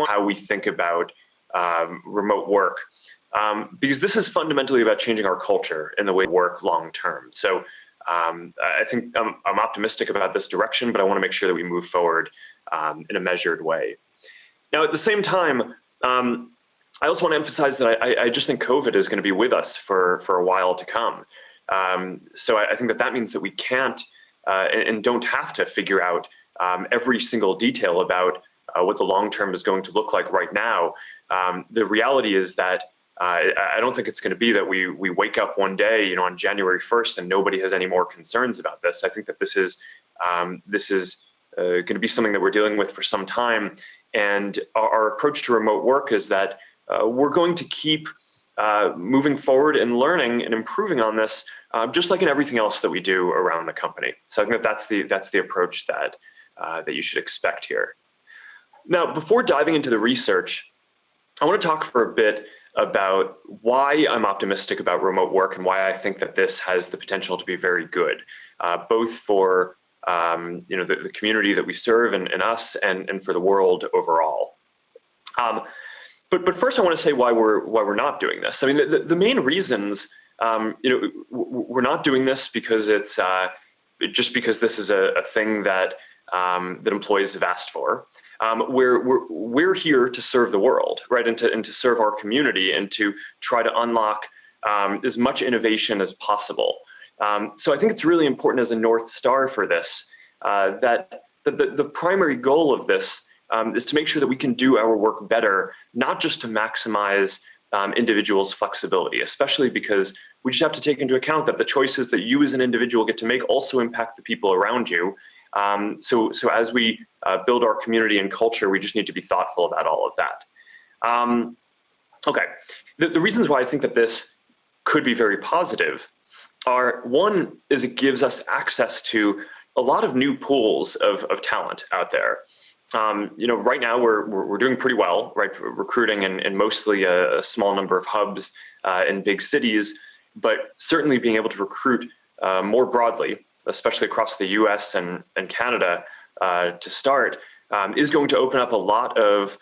how we think about remote work, because this is fundamentally about changing our culture and the way we work long term. So I think I'm optimistic about this direction, but I want to make sure that we move forward in a measured way. Now, at the same time, I also want to emphasize that I just think COVID is going to be with us for a while to come. So I think that means that we can't and don't have to figure out every single detail about what the long term is going to look like right now. The reality is that I don't think it's going to be that we wake up one day, on January 1st, and nobody has any more concerns about this. I think that this is going to be something that we're dealing with for some time. And our approach to remote work is that we're going to keep moving forward and learning and improving on this, just like in everything else that we do around the company. So I think that that's the approach that you should expect here. Now, before diving into the research, I want to talk for a bit about why I'm optimistic about remote work and why I think that this has the potential to be very good, both for the community that we serve and us and for the world overall. But first, I want to say why we're not doing this. I mean, the main reasons, we're not doing this because it's just because this is a thing that employees have asked for. We're here to serve the world, right, and to serve our community and to try to unlock as much innovation as possible. So I think it's really important as a North Star for this that the primary goal of this is to make sure that we can do our work better, not just to maximize individuals' flexibility, especially because we just have to take into account that the choices that you as an individual get to make also impact the people around you. So as we build our community and culture, we just need to be thoughtful about all of that. Okay, the reasons why I think that this could be very positive are, one, is it gives us access to a lot of new pools of talent out there. Right now we're doing pretty well, right? Recruiting in mostly a small number of hubs in big cities, but certainly being able to recruit more broadly, especially across the US and Canada to start, is going to open up a lot of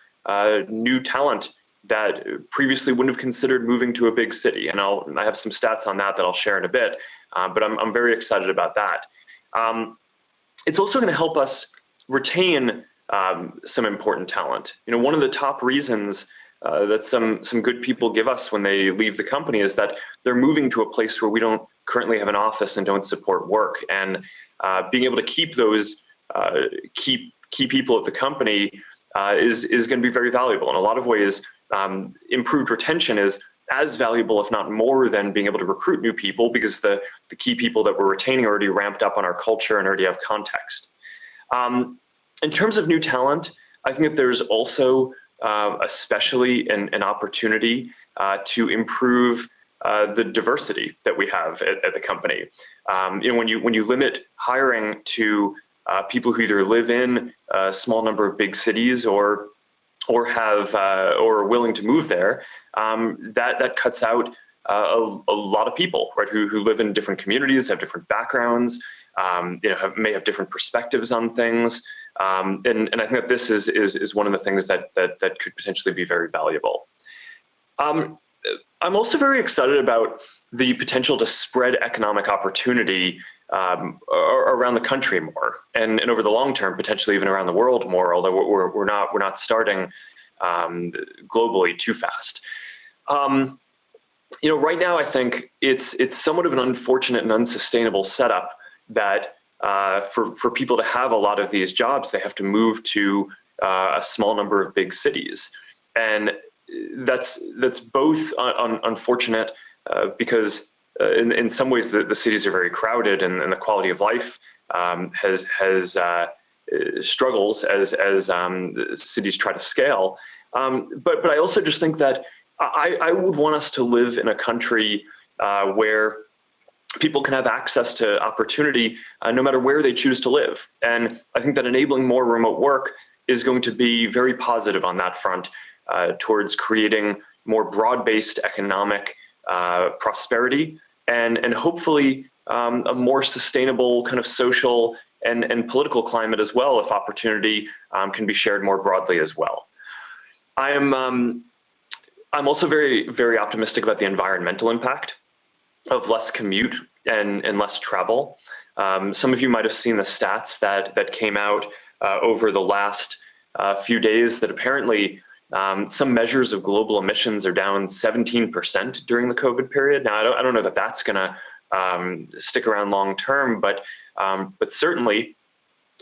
new talent that previously wouldn't have considered moving to a big city. And I have some stats on that I'll share in a bit, but I'm very excited about that. It's also going to help us retain some important talent. One of the top reasons that some good people give us when they leave the company is that they're moving to a place where we don't currently have an office and don't support work. And being able to keep those key people at the company is going to be very valuable. In a lot of ways, improved retention is as valuable, if not more, than being able to recruit new people, because the key people that we're retaining are already ramped up on our culture and already have context. In terms of new talent, I think that there's also especially an opportunity to improve the diversity that we have at the company. When you limit hiring to people who either live in a small number of big cities or are willing to move there, that cuts out a lot of people, right, who live in different communities, have different backgrounds, may have different perspectives on things. And I think that this is one of the things that could potentially be very valuable. I'm also very excited about the potential to spread economic opportunity around the country more, and over the long term, potentially even around the world more, although we're not starting globally too fast. Right now, I think it's somewhat of an unfortunate and unsustainable setup that for people to have a lot of these jobs, they have to move to a small number of big cities. And that's both unfortunate because in some ways the cities are very crowded and the quality of life has struggles as cities try to scale. But I also just think that I would want us to live in a country where people can have access to opportunity no matter where they choose to live. And I think that enabling more remote work is going to be very positive on that front towards creating more broad-based economic prosperity and hopefully a more sustainable kind of social and political climate as well, if opportunity can be shared more broadly as well. I'm also very, very optimistic about the environmental impact of less commute and less travel. Some of you might have seen the stats that came out over the last few days that apparently some measures of global emissions are down 17% during the COVID period. Now, I don't know that that's going to stick around long term, but certainly,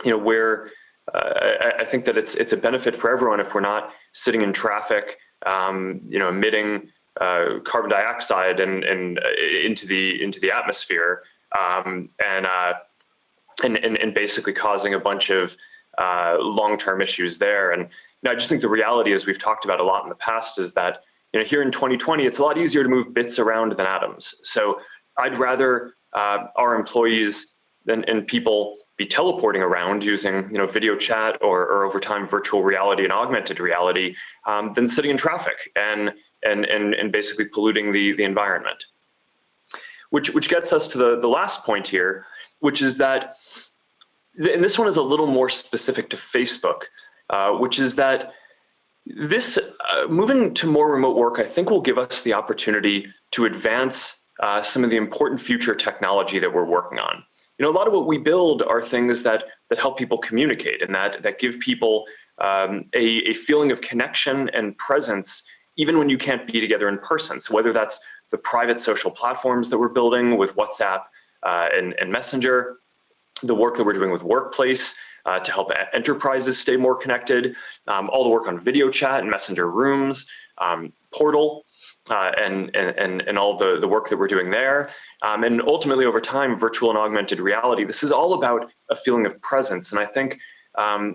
where I think that it's a benefit for everyone if we're not sitting in traffic, emitting carbon dioxide and into the atmosphere, and basically causing a bunch of long-term issues there. And I just think the reality, as we've talked about a lot in the past, is that here in 2020, it's a lot easier to move bits around than atoms. So I'd rather our employees and people be teleporting around using video chat or over time virtual reality and augmented reality than sitting in traffic and basically polluting the environment. Which gets us to the last point here, which is that, and this one is a little more specific to Facebook, which is that this moving to more remote work, I think, will give us the opportunity to advance some of the important future technology that we're working on. A lot of what we build are things that help people communicate and that give people a feeling of connection and presence even when you can't be together in person. So whether that's the private social platforms that we're building with WhatsApp and Messenger, the work that we're doing with Workplace to help enterprises stay more connected, all the work on video chat and Messenger Rooms, Portal, and all the work that we're doing there. And ultimately, over time, virtual and augmented reality, this is all about a feeling of presence. And I think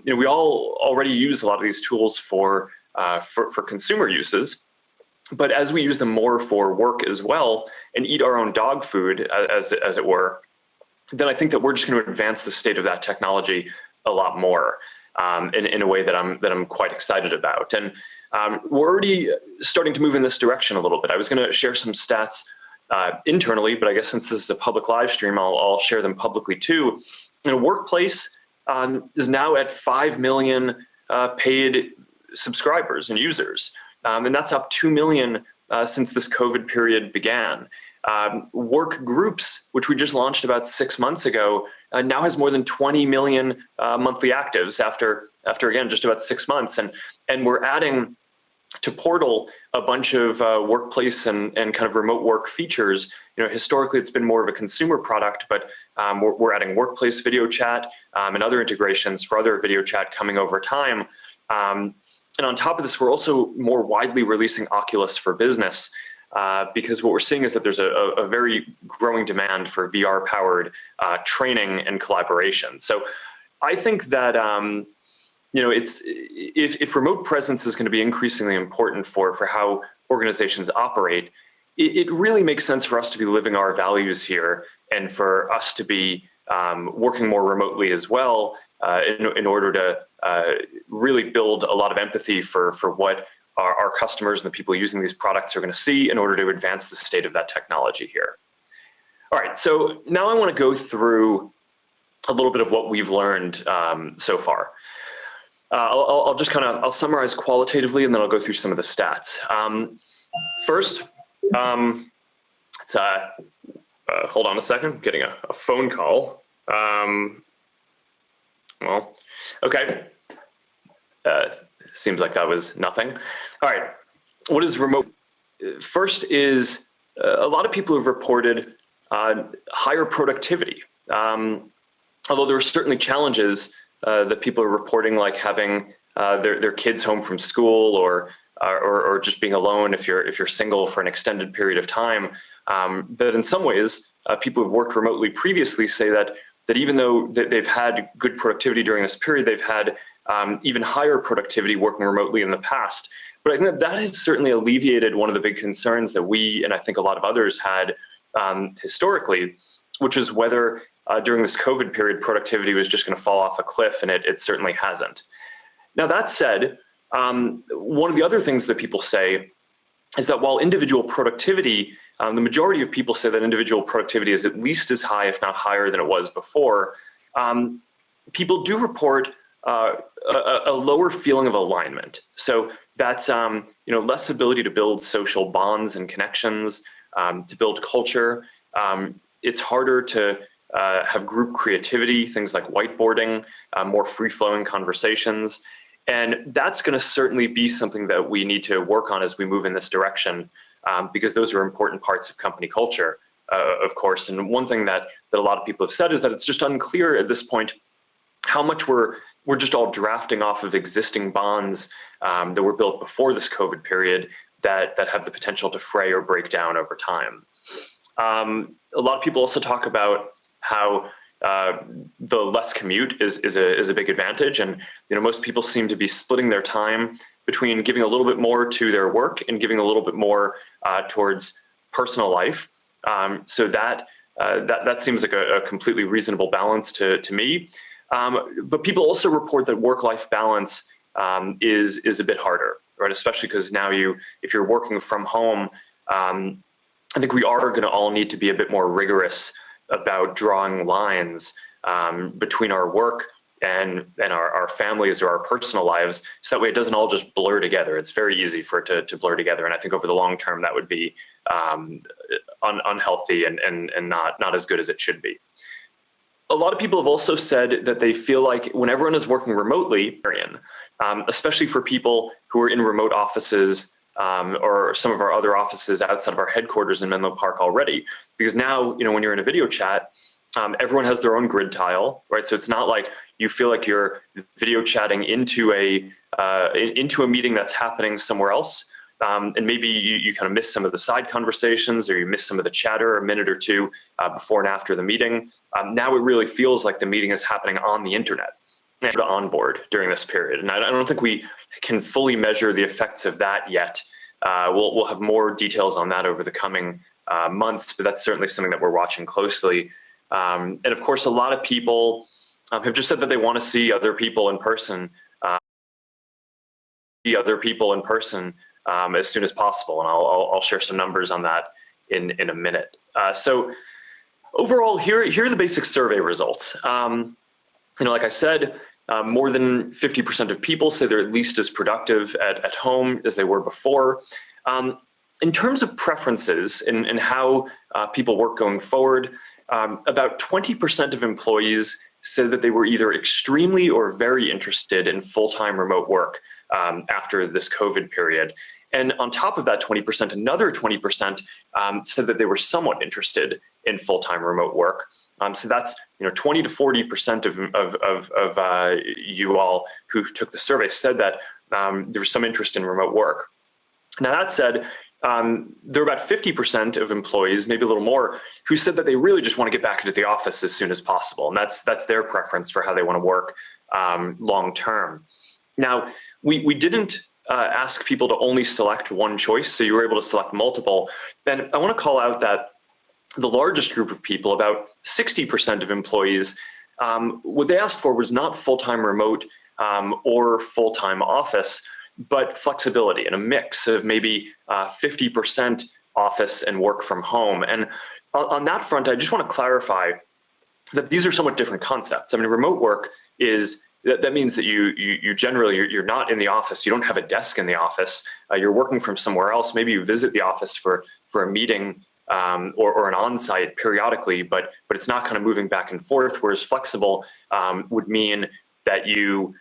we all already use a lot of these tools for consumer uses. But as we use them more for work as well and eat our own dog food, as it were, then I think that we're just going to advance the state of that technology a lot more in a way that I'm quite excited about. And we're already starting to move in this direction a little bit. I was going to share some stats internally, but I guess since this is a public live stream, I'll share them publicly too. Workplace is now at 5 million paid subscribers and users, and that's up 2 million since this COVID period began. Work Groups, which we just launched about 6 months ago, now has more than 20 million monthly actives after again just about 6 months, and we're adding to Portal a bunch of workplace and kind of remote work features. Historically it's been more of a consumer product, but we're adding Workplace video chat and other integrations for other video chat coming over time. And on top of this, we're also more widely releasing Oculus for Business, because what we're seeing is that there's a very growing demand for VR-powered training and collaboration. So I think that if remote presence is going to be increasingly important for how organizations operate, it really makes sense for us to be living our values here and for us to be working more remotely as well in order to really build a lot of empathy for what our customers and the people using these products are going to see in order to advance the state of that technology here. All right, so now I want to go through a little bit of what we've learned so far. I'll just I'll summarize qualitatively, and then I'll go through some of the stats. First, hold on a second, I'm getting a phone call. Well, okay. Seems like that was nothing. All right, what is remote? First is a lot of people have reported higher productivity. Although there are certainly challenges that people are reporting, like having their kids home from school or just being alone if you're single for an extended period of time. But in some ways, people who've worked remotely previously say that even though they've had good productivity during this period, they've had even higher productivity working remotely in the past. But I think that has certainly alleviated one of the big concerns that we, and I think a lot of others had historically, which is whether during this COVID period, productivity was just going to fall off a cliff, and it certainly hasn't. Now, that said, one of the other things that people say is that while individual productivity, the majority of people say that individual productivity is at least as high, if not higher than it was before, people do report a lower feeling of alignment. So that's less ability to build social bonds and connections, to build culture. It's harder to have group creativity, things like whiteboarding, more free-flowing conversations. And that's going to certainly be something that we need to work on as we move in this direction, because those are important parts of company culture, of course. And one thing that a lot of people have said is that it's just unclear at this point how much we're just all drafting off of existing bonds that were built before this COVID period that have the potential to fray or break down over time. A lot of people also talk about how the less commute is a big advantage, and most people seem to be splitting their time between giving a little bit more to their work and giving a little bit more towards personal life. So that seems like a completely reasonable balance to me. But people also report that work-life balance is a bit harder, right? Especially because now if you're working from home, I think we are going to all need to be a bit more rigorous about drawing lines between our work and our families or our personal lives, so that way it doesn't all just blur together. It's very easy for it to blur together, and I think over the long term that would be unhealthy and not as good as it should be. A lot of people have also said that they feel like when everyone is working remotely, especially for people who are in remote offices or some of our other offices outside of our headquarters in Menlo Park already, because now, when you're in a video chat, everyone has their own grid tile, right? So it's not like you feel like you're video chatting into a meeting that's happening somewhere else. And maybe you kind of miss some of the side conversations, or you miss some of the chatter a minute or two before and after the meeting. Now it really feels like the meeting is happening on the internet to onboard during this period. And I don't think we can fully measure the effects of that yet. We'll have more details on that over the coming months, but that's certainly something that we're watching closely. And of course, a lot of people have just said that they want to see other people in person, as soon as possible. And I'll share some numbers on that in a minute. So overall, here are the basic survey results. Like I said, more than 50% of people say they're at least as productive at home as they were before. In terms of preferences and how people work going forward, about 20% of employees said that they were either extremely or very interested in full-time remote work after this COVID period. And on top of that 20%, another 20% said that they were somewhat interested in full-time remote work. So that's 20 to 40% of you all who took the survey said that there was some interest in remote work. Now that said, there are about 50% of employees, maybe a little more, who said that they really just want to get back into the office as soon as possible, and that's their preference for how they want to work long term. Now we didn't ask people to only select one choice, so you were able to select multiple. And I want to call out that the largest group of people, about 60% of employees, what they asked for was not full-time remote or full-time office, but flexibility and a mix of maybe 50% office and work from home. And on that front, I just want to clarify that these are somewhat different concepts. I mean, remote work that means that you generally, you're not in the office. You don't have a desk in the office. You're working from somewhere else. Maybe you visit the office for a meeting or an on-site periodically, but it's not kind of moving back and forth. Whereas flexible would mean that you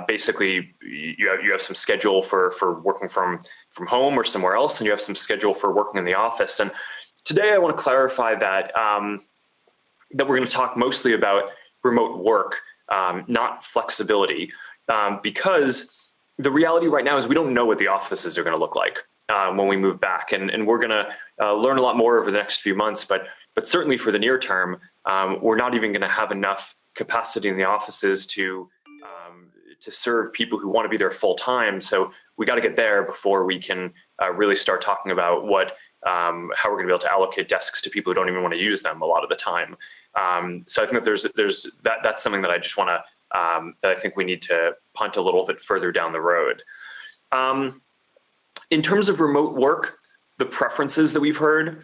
basically you have some schedule for working from home or somewhere else, and you have some schedule for working in the office. And today I want to clarify that that we're going to talk mostly about remote work, not flexibility, because the reality right now is we don't know what the offices are going to look like when we move back, and we're going to learn a lot more over the next few months. But certainly for the near term, we're not even going to have enough capacity in the offices to serve people who want to be there full time. So we got to get there before we can really start talking about how we're going to be able to allocate desks to people who don't even want to use them a lot of the time. So I think that that's something that I just want to that I think we need to punt a little bit further down the road. In terms of remote work, the preferences that we've heard,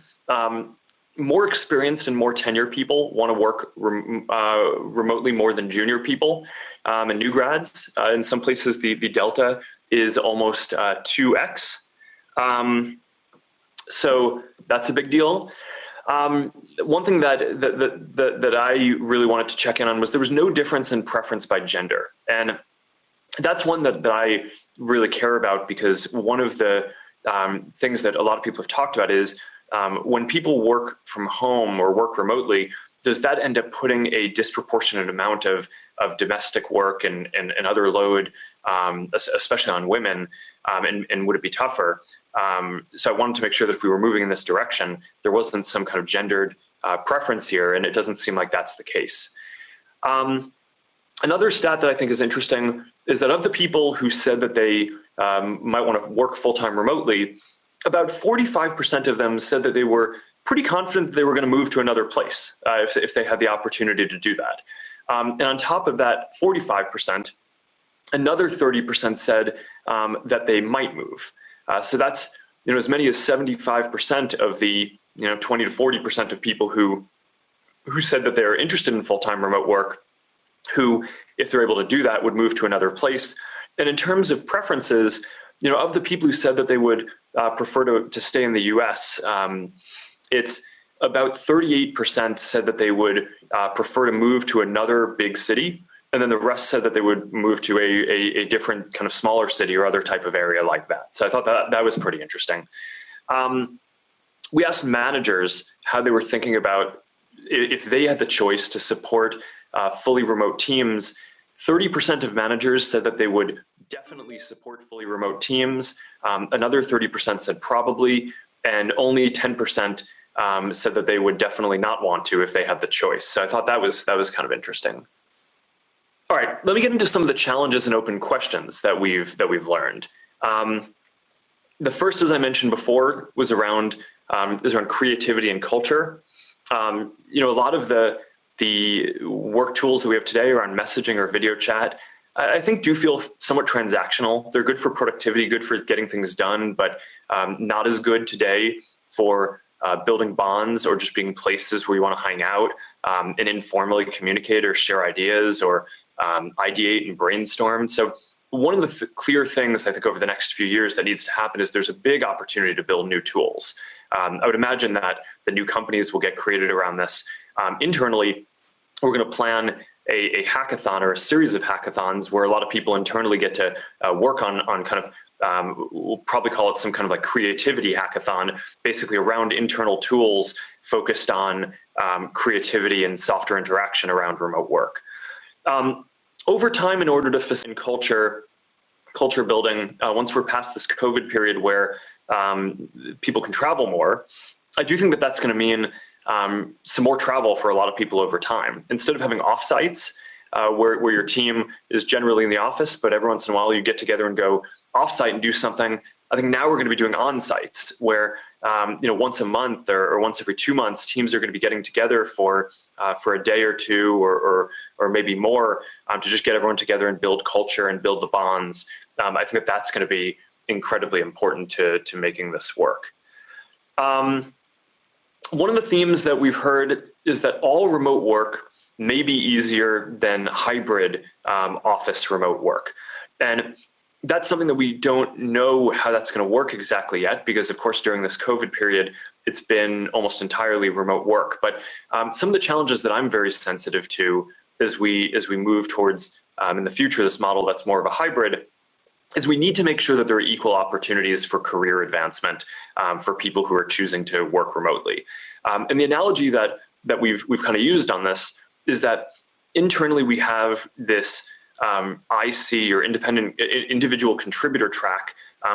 more experienced and more tenured people want to work remotely more than junior people. and new grads. In some places, the delta is almost 2x. So that's a big deal. One thing that I really wanted to check in on was there was no difference in preference by gender. And that's one that I really care about, because one of the things that a lot of people have talked about is when people work from home or work remotely, does that end up putting a disproportionate amount of domestic work and other load, especially on women, and would it be tougher? So I wanted to make sure that if we were moving in this direction, there wasn't some kind of gendered preference here, and it doesn't seem like that's the case. Another stat that I think is interesting is that of the people who said that they might want to work full-time remotely, about 45% of them said that they were pretty confident that they were going to move to another place if they had the opportunity to do that. And on top of that 45%, another 30% said that they might move. So that's as many as 75% of the 20 to 40% of people who said that they're interested in full-time remote work, who, if they're able to do that, would move to another place. And in terms of preferences, of the people who said that they would prefer to stay in the US, it's about 38% said that they would prefer to move to another big city. And then the rest said that they would move to a different kind of smaller city or other type of area like that. So I thought that was pretty interesting. We asked managers how they were thinking about if they had the choice to support fully remote teams. 30% of managers said that they would definitely support fully remote teams. Another 30% said probably, and only 10% said that they would definitely not want to if they had the choice. So I thought that was kind of interesting. All right, let me get into some of the challenges and open questions that we've learned. The first, as I mentioned before, was around creativity and culture. A lot of the work tools that we have today around messaging or video chat, I think do feel somewhat transactional. They're good for productivity, good for getting things done, but not as good today for building bonds or just being places where you want to hang out and informally communicate or share ideas or ideate and brainstorm. So one of the clear things I think over the next few years that needs to happen is there's a big opportunity to build new tools. I would imagine that the new companies will get created around this. Internally, we're going to plan a hackathon or a series of hackathons where a lot of people internally get to work on kind of, we'll probably call it some kind of like creativity hackathon, basically around internal tools focused on creativity and software interaction around remote work. Over time, in order to facilitate culture building, once we're past this COVID period where people can travel more, I do think that that's going to mean some more travel for a lot of people over time. Instead of having offsites where your team is generally in the office, but every once in a while you get together and go offsite and do something, I think now we're going to be doing on-sites where once a month or once every 2 months, teams are going to be getting together for a day or two or maybe more to just get everyone together and build culture and build the bonds. I think that that's going to be incredibly important to making this work. One of the themes that we've heard is that all remote work may be easier than hybrid office remote work. And that's something that we don't know how that's going to work exactly yet, because of course during this COVID period, it's been almost entirely remote work. But some of the challenges that I'm very sensitive to as we move towards in the future this model that's more of a hybrid is we need to make sure that there are equal opportunities for career advancement for people who are choosing to work remotely. And the analogy that we've kind of used on this is that internally we have this IC or individual contributor track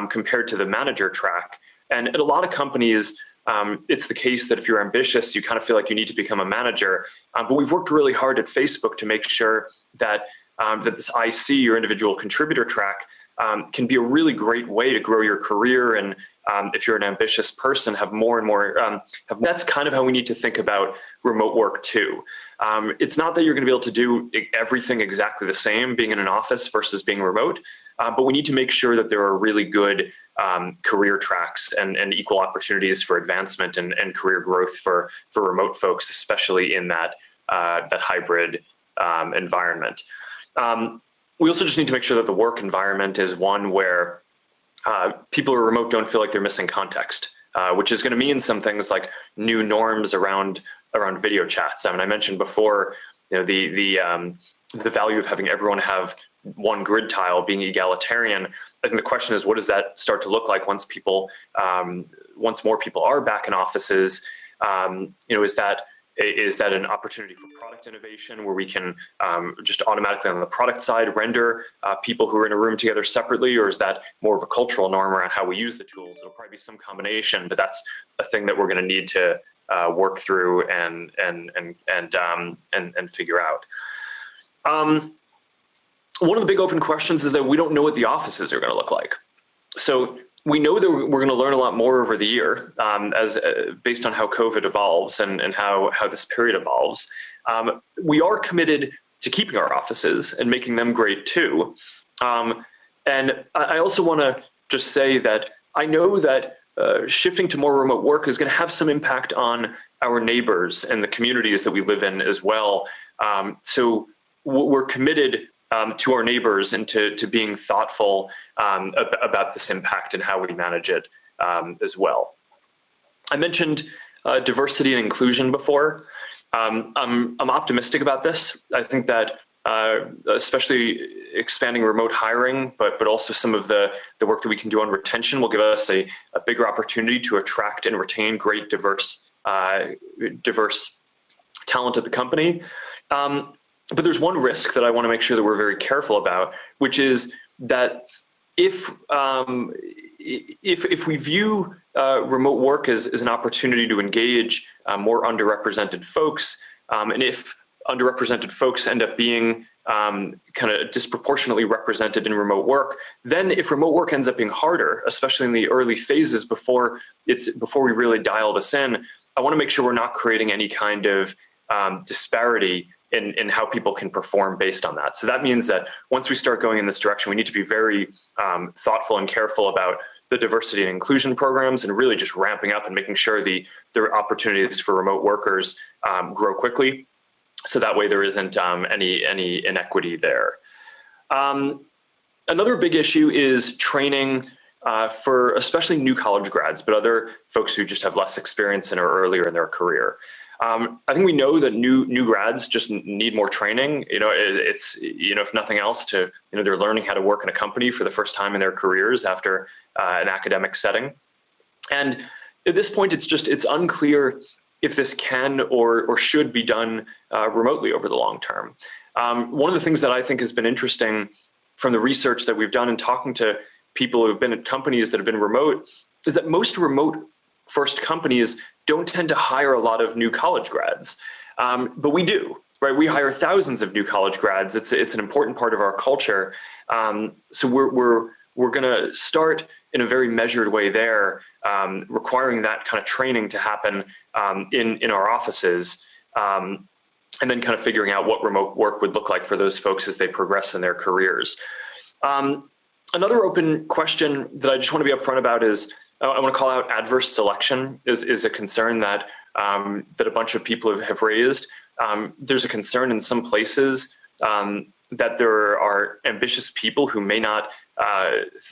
compared to the manager track. And at a lot of companies, it's the case that if you're ambitious, you kind of feel like you need to become a manager. But we've worked really hard at Facebook to make sure that that this IC or individual contributor track can be a really great way to grow your career. And if you're an ambitious person, have more and more, that's kind of how we need to think about remote work too. It's not that you're going to be able to do everything exactly the same being in an office versus being remote, but we need to make sure that there are really good career tracks and equal opportunities for advancement and career growth for remote folks, especially in that hybrid environment. we also just need to make sure that the work environment is one where people who are remote don't feel like they're missing context, which is going to mean some things like new norms around video chats. I mean, I mentioned before, the value of having everyone have one grid tile, being egalitarian. I think the question is, what does that start to look like once more people are back in offices? Is that an opportunity for product innovation where we can just automatically on the product side render people who are in a room together separately, or is that more of a cultural norm around how we use the tools? It'll probably be some combination, but that's a thing that we're going to need to work through and figure out. One of the big open questions is that we don't know what the offices are going to look like. So we know that we're going to learn a lot more over the year based on how COVID evolves and how this period evolves. We are committed to keeping our offices and making them great too. And I also want to just say that I know that shifting to more remote work is going to have some impact on our neighbors and the communities that we live in as well. So we're committed to our neighbors and to being thoughtful about this impact and how we manage it as well. I mentioned diversity and inclusion before. I'm optimistic about this. I think that especially expanding remote hiring, but also some of the work that we can do on retention will give us a bigger opportunity to attract and retain great diverse talent at the company. But there's one risk that I want to make sure that we're very careful about, which is that if we view remote work as an opportunity to engage more underrepresented folks, and if underrepresented folks end up being kind of disproportionately represented in remote work, then if remote work ends up being harder, especially in the early phases before we really dial this in, I want to make sure we're not creating any kind of disparity in how people can perform based on that. So that means that once we start going in this direction, we need to be very thoughtful and careful about the diversity and inclusion programs and really just ramping up and making sure the opportunities for remote workers grow quickly. So that way there isn't any inequity there. Another big issue is training for especially new college grads, but other folks who just have less experience and are earlier in their career. I think we know that new grads just need more training. It's if nothing else, they're learning how to work in a company for the first time in their careers after an academic setting. And at this point, it's unclear if this can or should be done remotely over the long term. One of the things that I think has been interesting from the research that we've done and talking to people who have been at companies that have been remote is that most remote first companies don't tend to hire a lot of new college grads, but we do, right? We hire thousands of new college grads. It's an important part of our culture. So we're going to start in a very measured way there, requiring that kind of training to happen in our offices, and then kind of figuring out what remote work would look like for those folks as they progress in their careers. Another open question that I just want to be upfront about is I want to call out adverse selection is a concern that a bunch of people have raised. There's a concern in some places that there are ambitious people who may not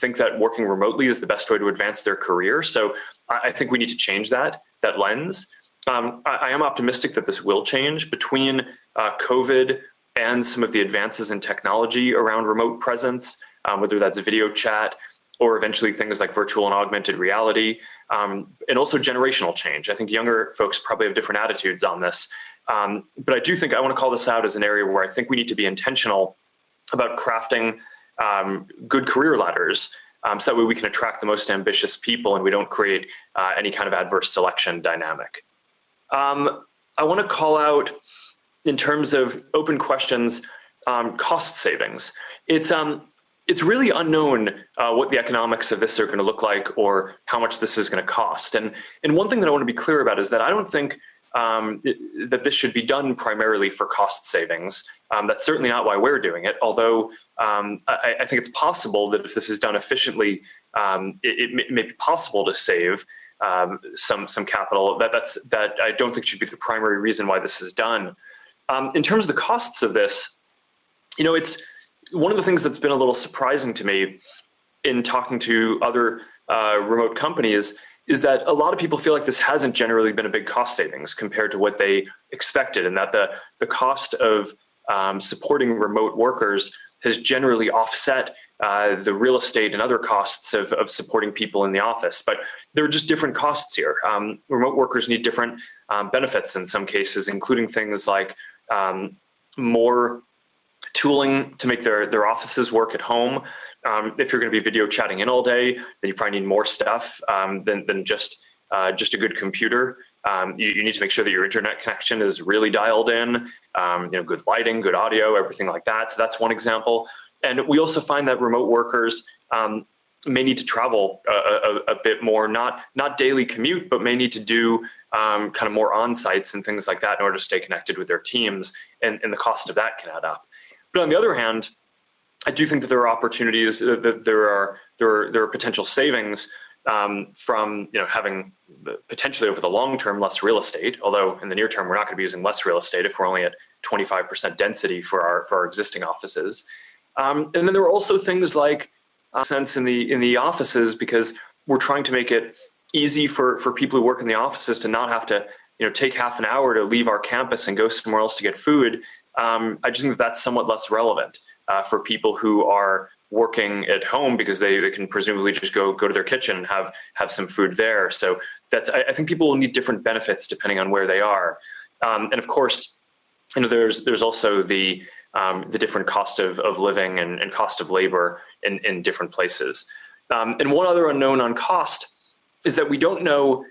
think that working remotely is the best way to advance their career. So I think we need to change that lens. I am optimistic that this will change between COVID and some of the advances in technology around remote presence, whether that's video chat, or eventually things like virtual and augmented reality, and also generational change. I think younger folks probably have different attitudes on this. But I do think I want to call this out as an area where I think we need to be intentional about crafting good career ladders, so that way we can attract the most ambitious people and we don't create any kind of adverse selection dynamic. I want to call out, in terms of open questions, cost savings. It's really unknown what the economics of this are going to look like or how much this is going to cost. And one thing that I want to be clear about is that I don't think that this should be done primarily for cost savings. That's certainly not why we're doing it, although I think it's possible that if this is done efficiently, it may be possible to save some capital. That I don't think should be the primary reason why this is done. In terms of the costs of this, one of the things that's been a little surprising to me in talking to other remote companies is that a lot of people feel like this hasn't generally been a big cost savings compared to what they expected, and that the cost of supporting remote workers has generally offset the real estate and other costs of supporting people in the office. But there are just different costs here. Remote workers need different benefits in some cases, including things like more tooling to make their offices work at home. If you're going to be video chatting in all day, then you probably need more stuff than just a good computer. You need to make sure that your internet connection is really dialed in, good lighting, good audio, everything like that. So that's one example. And we also find that remote workers may need to travel a bit more, not daily commute, but may need to do kind of more on-sites and things like that in order to stay connected with their teams, and the cost of that can add up. But on the other hand, I do think that there are opportunities, that there are potential savings from having potentially over the long term less real estate. Although in the near term we're not going to be using less real estate if we're only at 25% density for our existing offices. And then there are also things like sense in the offices, because we're trying to make it easy for people who work in the offices to not have to take half an hour to leave our campus and go somewhere else to get food. I just think that that's somewhat less relevant for people who are working at home, because they can presumably just go to their kitchen and have some food there. So I think people will need different benefits depending on where they are. And of course, there's also the different cost of living and cost of labor in different places. And one other unknown on cost is that we don't know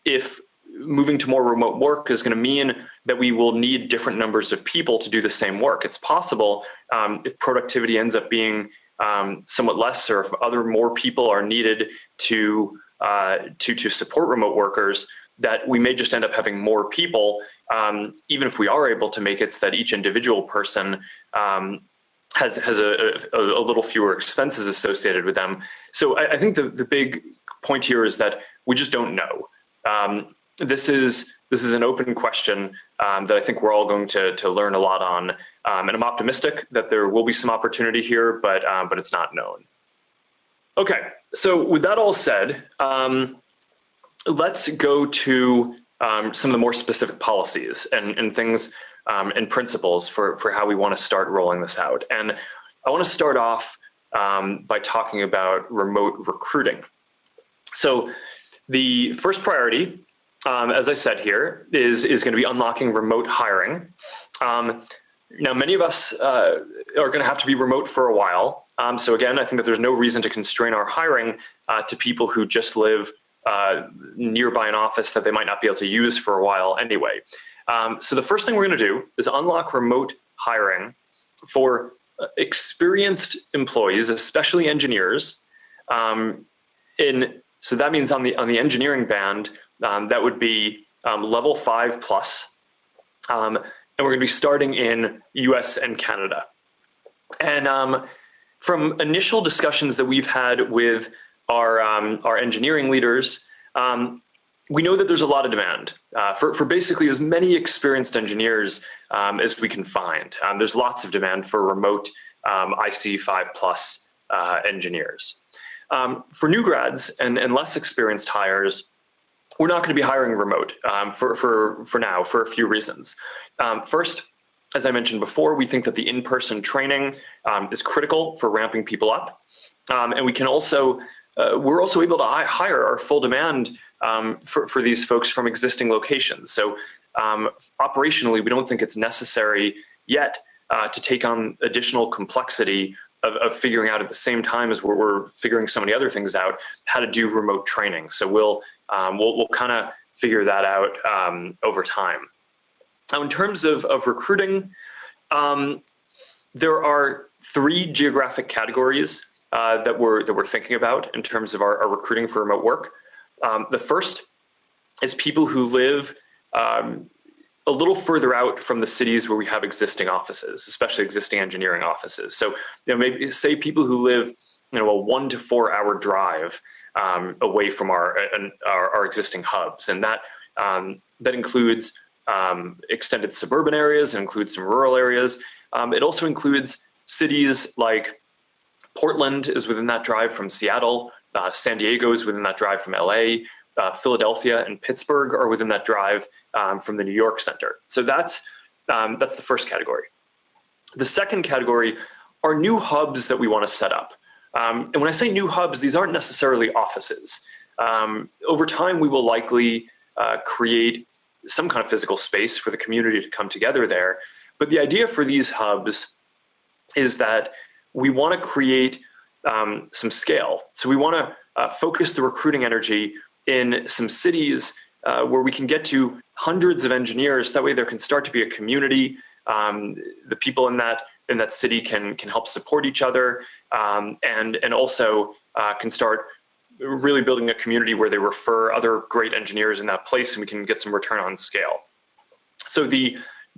if moving to more remote work is going to mean that we will need different numbers of people to do the same work. It's possible if productivity ends up being somewhat less, or if more people are needed to support remote workers, that we may just end up having more people, even if we are able to make it so that each individual person has a little fewer expenses associated with them. So I think the big point here is that we just don't know. This is an open question that I think we're all going to learn a lot on, and I'm optimistic that there will be some opportunity here, but it's not known. Okay, so with that all said, let's go to some of the more specific policies and things and principles for how we want to start rolling this out. And I want to start off by talking about remote recruiting. So the first priority, as I said here, is going to be unlocking remote hiring. Now, many of us are going to have to be remote for a while. So again, I think that there's no reason to constrain our hiring to people who just live nearby an office that they might not be able to use for a while anyway. So the first thing we're going to do is unlock remote hiring for experienced employees, especially engineers. So that means on the engineering band, that would be level 5 plus, and we're going to be starting in US and Canada. And from initial discussions that we've had with our engineering leaders, we know that there's a lot of demand for basically as many experienced engineers as we can find. There's lots of demand for remote IC 5 plus engineers. For new grads and less experienced hires, we're not going to be hiring remote for now for a few reasons. First, as I mentioned before, we think that the in-person training is critical for ramping people up, and we can also we're also able to hire our full demand for these folks from existing locations. So operationally, we don't think it's necessary yet to take on additional complexity of figuring out at the same time as we're figuring so many other things out, how to do remote training. So we'll kind of figure that out over time. Now, in terms of recruiting, there are 3 geographic categories that we're thinking about in terms of our recruiting for remote work. The first is people who live a little further out from the cities where we have existing offices, especially existing engineering offices. So, maybe say people who live, a 1 to 4 hour drive away from our existing hubs, and that includes extended suburban areas, it includes some rural areas. It also includes Cities like Portland is within that drive from Seattle. San Diego is within that drive from LA. Philadelphia and Pittsburgh are within that drive from the New York Center. So that's the first category. The second category are new hubs that we want to set up. And when I say new hubs, these aren't necessarily offices. Over time, we will likely create some kind of physical space for the community to come together there. But the idea for these hubs is that we want to create some scale. So we want to focus the recruiting energy in some cities where we can get to hundreds of engineers. That way there can start to be a community. The people in that city can help support each other, and also can start really building a community where they refer other great engineers in that place, and we can get some return on scale. So the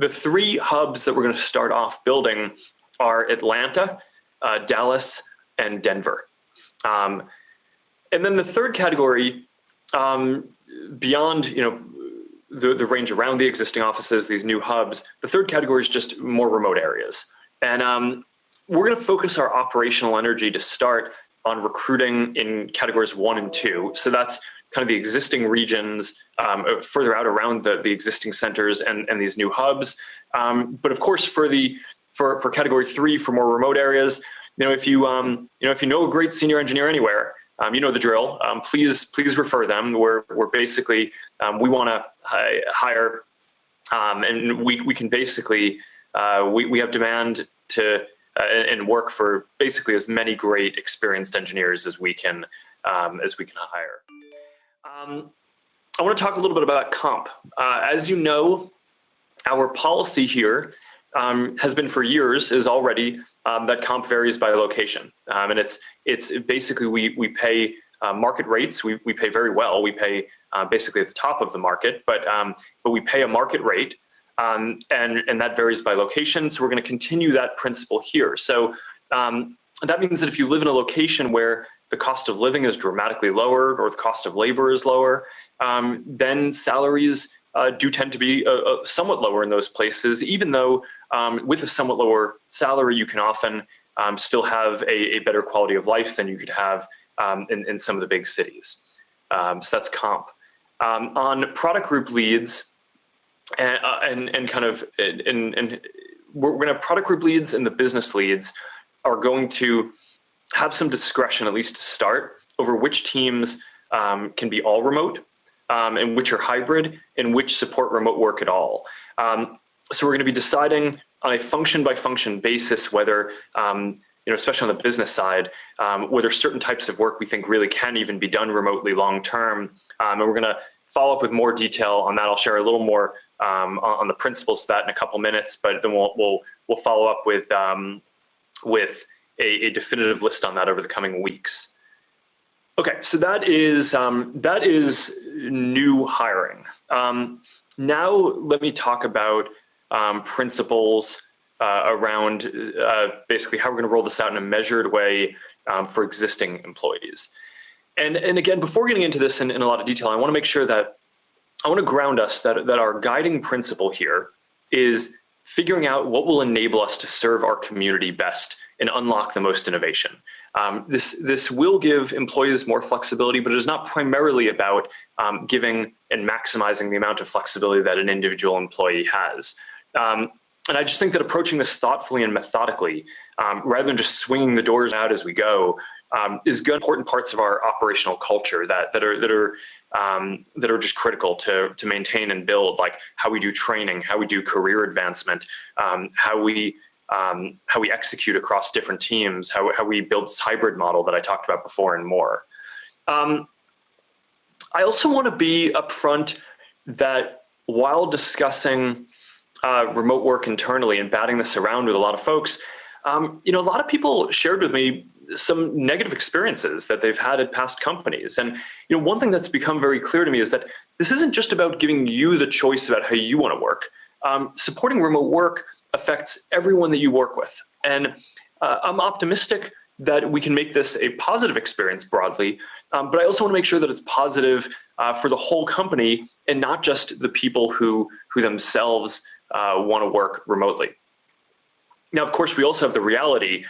three hubs that we're going to start off building are Atlanta, Dallas, and Denver. And then the third category, beyond the range around the existing offices, these new hubs, the third category is just more remote areas. And we're going to focus our operational energy to start on recruiting in categories 1 and 2. So that's kind of the existing regions further out around the existing centers and these new hubs. But of course, for category 3, for more remote areas, if you know a great senior engineer anywhere, you know the drill. Please refer them. We're basically we want to hire, and we can basically we have demand to and work for basically as many great experienced engineers as we can hire. I want to talk a little bit about comp. As you know, our policy here has been for years is already that comp varies by location, and it's basically we pay market rates. We pay very well. We pay basically at the top of the market, but we pay a market rate, and that varies by location. So we're going to continue that principle here. So that means that if you live in a location where the cost of living is dramatically lower or the cost of labor is lower, then salaries do tend to be somewhat lower in those places, even though with a somewhat lower salary, you can often still have a better quality of life than you could have in some of the big cities. So that's comp. On product group leads, and we're going to have product group leads, and the business leads are going to have some discretion, at least to start, over which teams can be all remote, and which are hybrid, and which support remote work at all. So we're going to be deciding on a function-by-function basis whether, especially on the business side, whether certain types of work we think really can even be done remotely long-term. And we're going to follow up with more detail on that. I'll share a little more on the principles of that in a couple minutes, but then we'll follow up with a definitive list on that over the coming weeks. Okay, so that is new hiring. Now let me talk about principles around basically how we're going to roll this out in a measured way for existing employees. And again, before getting into this in a lot of detail, I want to make sure that I want to ground us that our guiding principle here is figuring out what will enable us to serve our community best and unlock the most innovation. This will give employees more flexibility, but it is not primarily about giving and maximizing the amount of flexibility that an individual employee has. And I just think that approaching this thoughtfully and methodically, rather than just swinging the doors out as we go, is good important parts of our operational culture that are just critical to maintain and build, like how we do training, how we do career advancement, how we execute across different teams, how we build this hybrid model that I talked about before, and more. I also want to be upfront that while discussing remote work internally and batting this around with a lot of folks, a lot of people shared with me some negative experiences that they've had at past companies. And one thing that's become very clear to me is that this isn't just about giving you the choice about how you want to work. Supporting remote work affects everyone that you work with. And I'm optimistic that we can make this a positive experience broadly, but I also want to make sure that it's positive for the whole company and not just the people who themselves want to work remotely. Now, of course, we also have the reality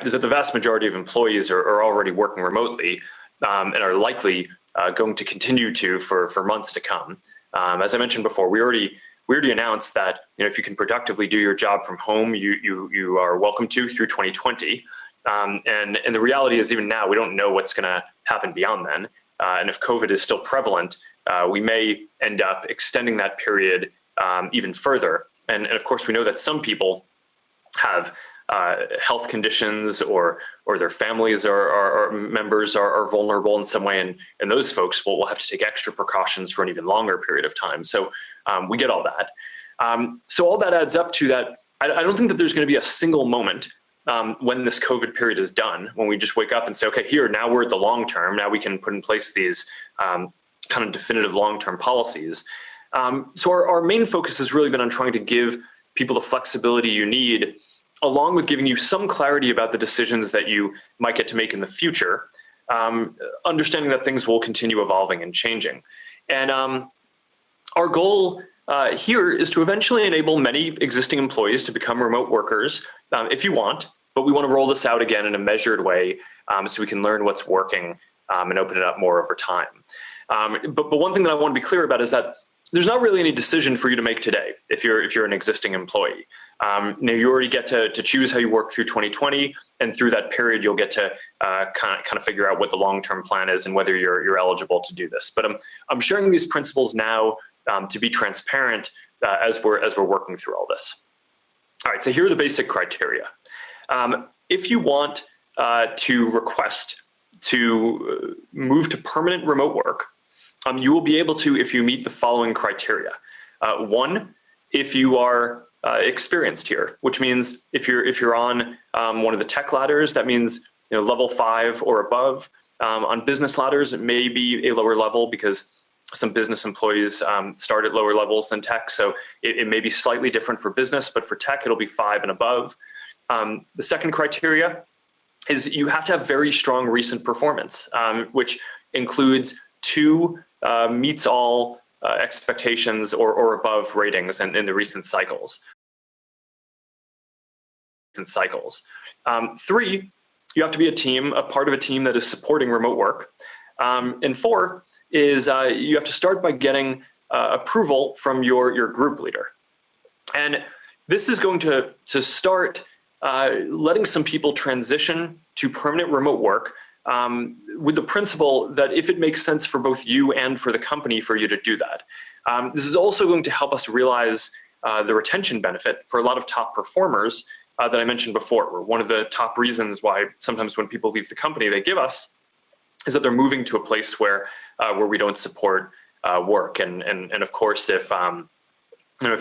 is that the vast majority of employees are already working remotely and are likely going to continue to for months to come. As I mentioned before, we already announced that if you can productively do your job from home, you are welcome to through 2020. And the reality is, even now, we don't know what's going to happen beyond then. And if COVID is still prevalent, we may end up extending that period even further. And of course, we know that some people have health conditions or their families or members are vulnerable in some way, and those folks will have to take extra precautions for an even longer period of time. So we get all that. So all that adds up to that. I don't think that there's going to be a single moment when this COVID period is done, when we just wake up and say, okay, now we're at the long term. Now we can put in place these kind of definitive long-term policies. So our main focus has really been on trying to give people the flexibility you need, along with giving you some clarity about the decisions that you might get to make in the future, understanding that things will continue evolving and changing. And our goal here is to eventually enable many existing employees to become remote workers if you want, but we want to roll this out again in a measured way so we can learn what's working and open it up more over time. But one thing that I want to be clear about is that there's not really any decision for you to make today if you're an existing employee. Now you already get to choose how you work through 2020, and through that period you'll get to kind of figure out what the long-term plan is and whether you're eligible to do this. But I'm sharing these principles now to be transparent as we're working through all this. All right, so here are the basic criteria. If you want to request to move to permanent remote work, you will be able to if you meet the following criteria. One, if you are experienced here, which means if you're on one of the tech ladders, that means level 5 or above. On business ladders, it may be a lower level because some business employees start at lower levels than tech, so it may be slightly different for business, but for tech it'll be 5 and above. The second criteria is you have to have very strong recent performance, which includes 2 meets all expectations or above ratings in the recent cycles. 3, you have to be a part of a team that is supporting remote work. And 4 is you have to start by getting approval from your group leader. And this is going to start letting some people transition to permanent remote work with the principle that if it makes sense for both you and for the company for you to do that. This is also going to help us realize the retention benefit for a lot of top performers that I mentioned before. One of the top reasons why sometimes when people leave the company they give us is that they're moving to a place where we don't support work. And of course, if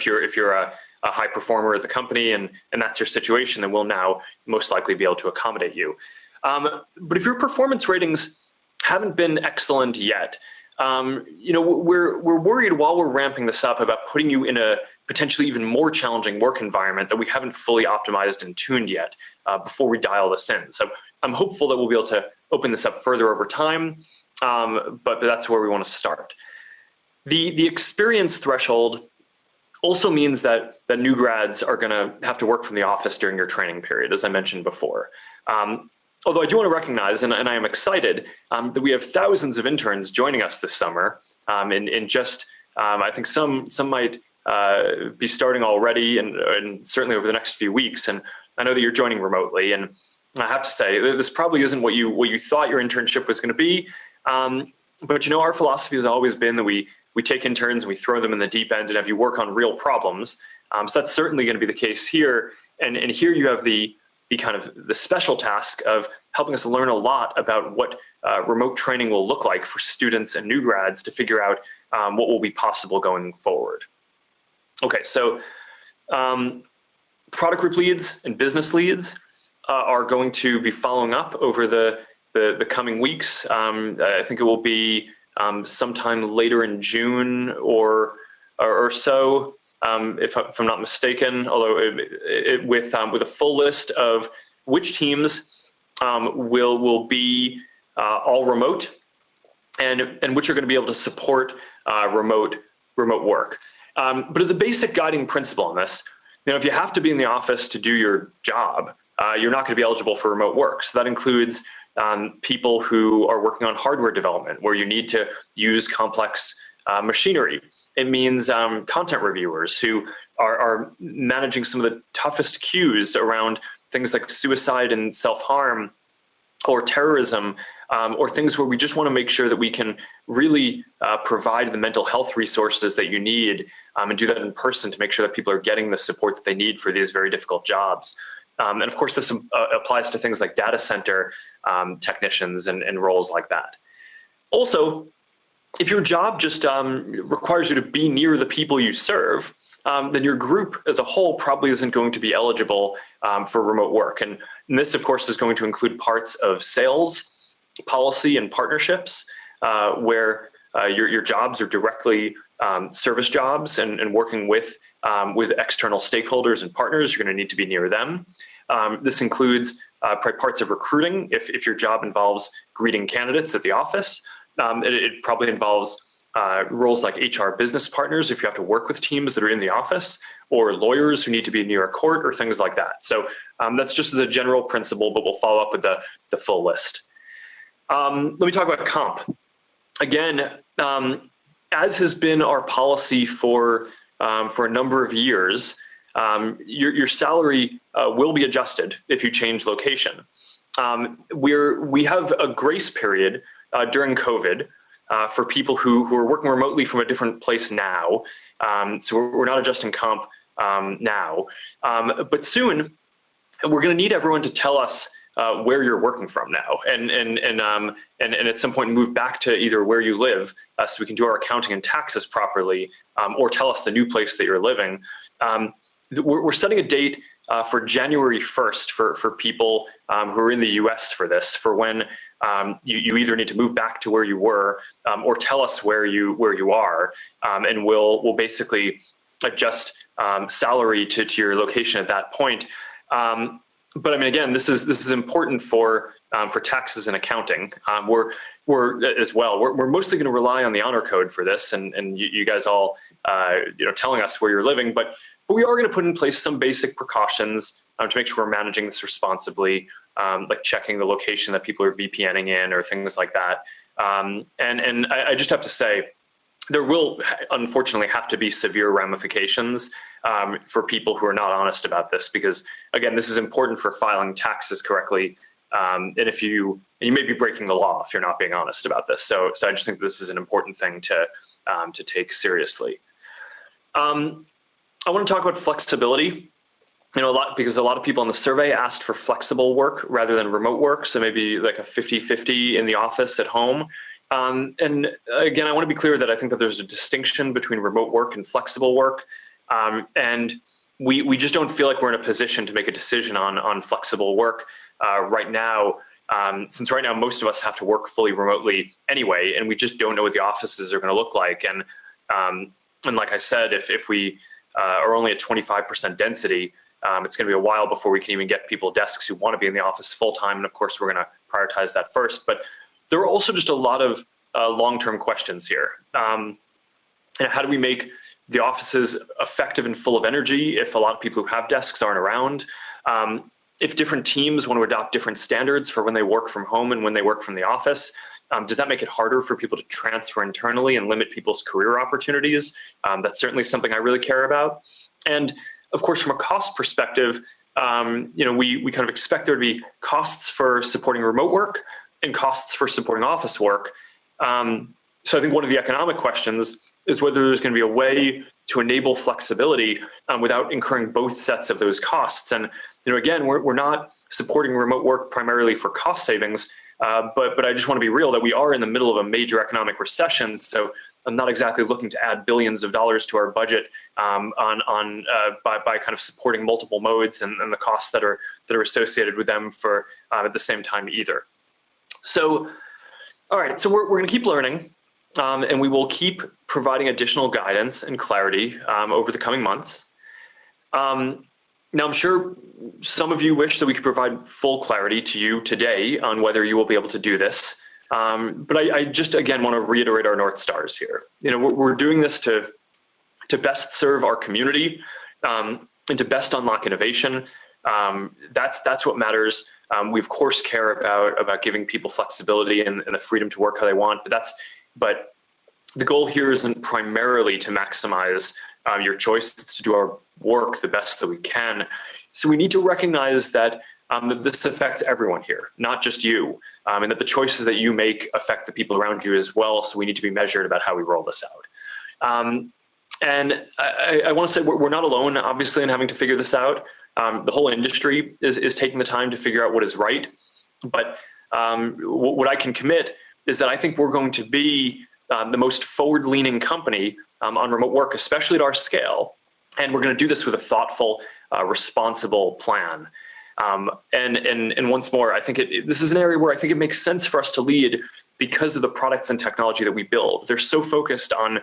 you're a high performer at the company and that's your situation, then we'll now most likely be able to accommodate you. But if your performance ratings haven't been excellent yet, we're worried while we're ramping this up about putting you in a potentially even more challenging work environment that we haven't fully optimized and tuned yet before we dial this in. So I'm hopeful that we'll be able to open this up further over time, but that's where we want to start. The experience threshold also means that new grads are going to have to work from the office during your training period, as I mentioned before. Although I do want to recognize, and I am excited, that we have thousands of interns joining us this summer, and just, I think some might be starting already and certainly over the next few weeks. And I know that you're joining remotely, and I have to say, this probably isn't what you thought your internship was going to be, but our philosophy has always been that we take interns and we throw them in the deep end and have you work on real problems. So that's certainly going to be the case here, and here you have the kind of the special task of helping us learn a lot about what remote training will look like for students and new grads to figure out what will be possible going forward. Okay, so product group leads and business leads are going to be following up over the coming weeks. I think it will be sometime later in June or so, if I'm not mistaken, although with a full list of which teams will be all remote and which are going to be able to support remote work. But as a basic guiding principle on this, if you have to be in the office to do your job, you're not going to be eligible for remote work. So that includes people who are working on hardware development, where you need to use complex machinery. It means content reviewers who are managing some of the toughest cues around things like suicide and self-harm, or terrorism, or things where we just want to make sure that we can really provide the mental health resources that you need, and do that in person to make sure that people are getting the support that they need for these very difficult jobs. And of course, this applies to things like data center technicians and roles like that. Also, if your job just requires you to be near the people you serve, then your group as a whole probably isn't going to be eligible for remote work. And this, of course, is going to include parts of sales, policy, and partnerships, where your jobs are directly service jobs and working with external stakeholders and partners. You're going to need to be near them. This includes parts of recruiting. If your job involves greeting candidates at the office, it probably involves roles like HR business partners if you have to work with teams that are in the office, or lawyers who need to be near a court, or things like that. So that's just as a general principle, but we'll follow up with the full list. Let me talk about comp. Again, as has been our policy for a number of years, your salary will be adjusted if you change location. We have a grace period during COVID for people who are working remotely from a different place now. So we're not adjusting comp now, but soon we're going to need everyone to tell us where you're working from now, and at some point move back to either where you live, so we can do our accounting and taxes properly, or tell us the new place that you're living. We're setting a date for January 1st for people who are in the US for this, for when you either need to move back to where you were, or tell us where you are, and we'll basically adjust salary to your location at that point. But I mean, again, this is important for taxes and accounting. We're mostly going to rely on the honor code for this, and you guys all telling us where you're living, but we are going to put in place some basic precautions to make sure we're managing this responsibly, like checking the location that people are VPNing in, or things like that. And I just have to say, there will unfortunately have to be severe ramifications for people who are not honest about this, because again, this is important for filing taxes correctly. And you may be breaking the law if you're not being honest about this. So I just think this is an important thing to take seriously. I want to talk about flexibility. Because a lot of people in the survey asked for flexible work rather than remote work. So maybe like a 50-50 in the office, at home. And again, I want to be clear that I think that there's a distinction between remote work and flexible work. And we just don't feel like we're in a position to make a decision on flexible work right now, since right now most of us have to work fully remotely anyway, and we just don't know what the offices are going to look like. And like I said, if we are only at 25% density, it's going to be a while before we can even get people desks who want to be in the office full time. And of course, we're going to prioritize that first. But there are also just a lot of long-term questions here. How do we make the offices effective and full of energy if a lot of people who have desks aren't around? If different teams want to adopt different standards for when they work from home and when they work from the office, does that make it harder for people to transfer internally and limit people's career opportunities? That's certainly something I really care about. And of course, from a cost perspective, we kind of expect there to be costs for supporting remote work and costs for supporting office work. So I think one of the economic questions is whether there's going to be a way to enable flexibility without incurring both sets of those costs. And again, we're not supporting remote work primarily for cost savings, but I just want to be real that we are in the middle of a major economic recession. So I'm not exactly looking to add billions of dollars to our budget by kind of supporting multiple modes and the costs that are associated with them for at the same time either. So, all right, so we're going to keep learning, and we will keep providing additional guidance and clarity over the coming months. Now, I'm sure some of you wish that we could provide full clarity to you today on whether you will be able to do this. But I just, again, want to reiterate our North Stars here. We're doing this to best serve our community, and and to best unlock innovation. That's what matters. We of course care about giving people flexibility and the freedom to work how they want, but the goal here isn't primarily to maximize your choice. It's to do our work the best that we can. So we need to recognize that this affects everyone here, not just you, and that the choices that you make affect the people around you as well. So we need to be measured about how we roll this out. And I want to say we're not alone, obviously, in having to figure this out. The whole industry is taking the time to figure out what is right. But what I can commit is that I think we're going to be the most forward-leaning company on remote work, especially at our scale. And we're going to do this with a thoughtful, responsible plan. And once more, I think this is an area where I think it makes sense for us to lead because of the products and technology that we build. They're so focused on